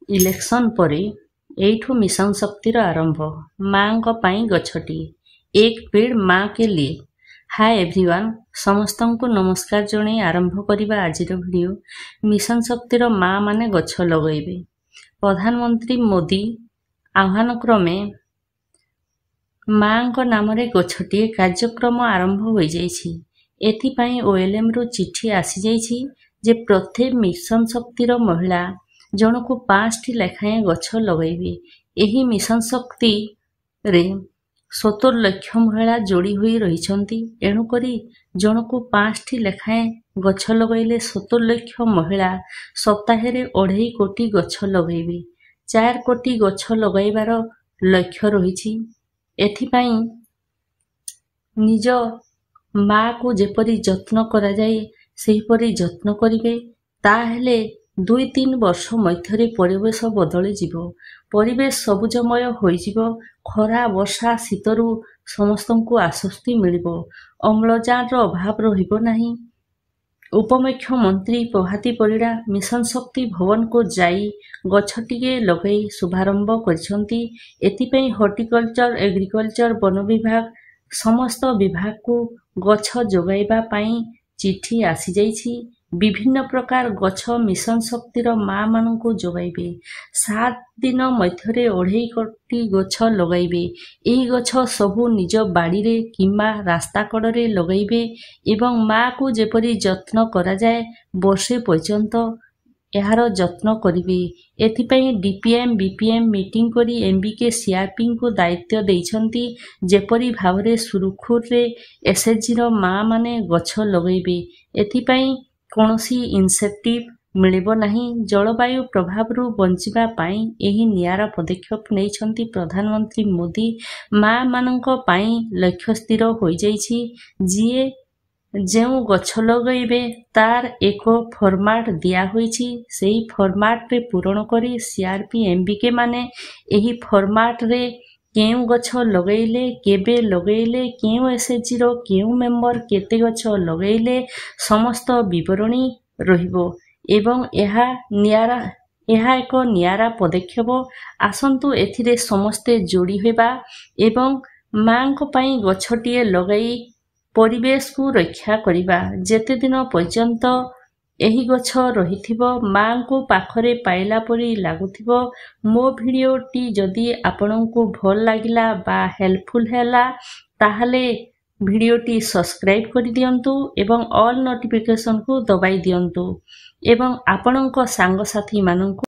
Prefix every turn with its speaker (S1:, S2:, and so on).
S1: Election परे एठू mission शक्तिर आरंभ माँ पाई गछटी एक पेड़ माँ के लिए। हाय एवरीवन, समस्तंकु नमस्कार जणे आरंभ करिबा आजिर वीडियो। मिशन शक्तिर माँ माने गछ लगैबे। प्रधानमंत्री मोदी आह्वान क्रमे माँ नाम गछटी कार्यक्रम आरंभ हो जाइछि। एथिपाई ओएलएम रु चिठी आसी जाइछि जे प्रत्येक मिशन शक्तिर महिला जनकु 5टी लेखाएं गछ लगैबे। एही मिशन शक्ति रे 70 लाख महिला जोड़ी हुई रहिछंती। एणु करी जनकु 5टी लेखाएं गछ लगैले 70 लाख महिला सप्ताहेरे 2.5 कोटी गछ लगैबे। 4 कोटी गछ लगैबार लक्ष्य रहिछि। एथिपाई निज माँ को जेपरी जत्न करा जाए सेहीपरी जत्न करिवे। ताहेले 2-3 वर्ष मध्यरे परिवेश बदली जीवो। परिवेश सबुजमय होइजिवो। खरा वर्षा शीतरु समस्तंकु आश्वस्ति मिलिबो। अम्लजान अभाव रहिबो नाही। उपमुख्यमंत्री प्रभाती परिड़ा मिशन शक्ति भवन को जाई गछटिके लगै शुभारंभ करिसंती। एथिपई हॉर्टिकल्चर, एग्रीकल्चर, वन विभाग समस्त विभाग को गछ जोगाइबा पाई चिठी आसी जाइछि। विभिन्न प्रकार गछ मिशन शक्तिर माँ माननको जोगाइबे। 7 दिन मध्यरे 2.5 कोटी गछ लगाइबे। एही गछ सबु निज बाड़ी रे किंबा रास्ता कड़रे लगाइबे एवं माँ को जेपरी जत्न करा जाए वर्षे पर्यंत यार जत्न करिवे। एथिपई डीपीएम बीपीएम मीटिंग करी एमबीके सीआरपी को दायित्व देइछंती जेपरी भावरे सुरुखुर रे एसएचजी रो माँ माने गछ लगाइबे। एथिपई कोनोसी इनसेंटिव मिलिबो नाही। जलवायु प्रभावरु बंचिबा पाई एही नियारा पदक्षेप नेइछंती प्रधानमंत्री मोदी। माँ मानंक पाई लक्ष्य स्थिर होई जाइछि। जिए जेउ गछ लगैबे तार एक फॉर्मेट दिया होइछि। सेही फॉर्मेट रे पूरण करी सीआरपी एमबीके माने एही फॉर्मेट रे केउ गछ लगैले, केबे लगैले, केउ एसएचजी रो केउ मेंबर केते गछ लगैले समस्त विवरणी रहिबो एवं एहा एक नियारा पदक्षेप। आसंतु एथिरे समस्ते जोड़ी हेबा एवं माँ को पाई गछटिए लगाई परिवेश को रक्षा करिबा। जेते दिन पर्यंत एही गछ रहिथिबो माँ को पाखरे पाइला परी लागुथिबो। मो भिडियोटी जदि आपनंकु भल लागिला बा हेल्पफुल हैला ताहले भिडियोटी सब्सक्राइब करि दियंतु एवं ऑल नोटिफिकेशन को दबाई दियंतु एवं आपनंक सांग साथी मानंकु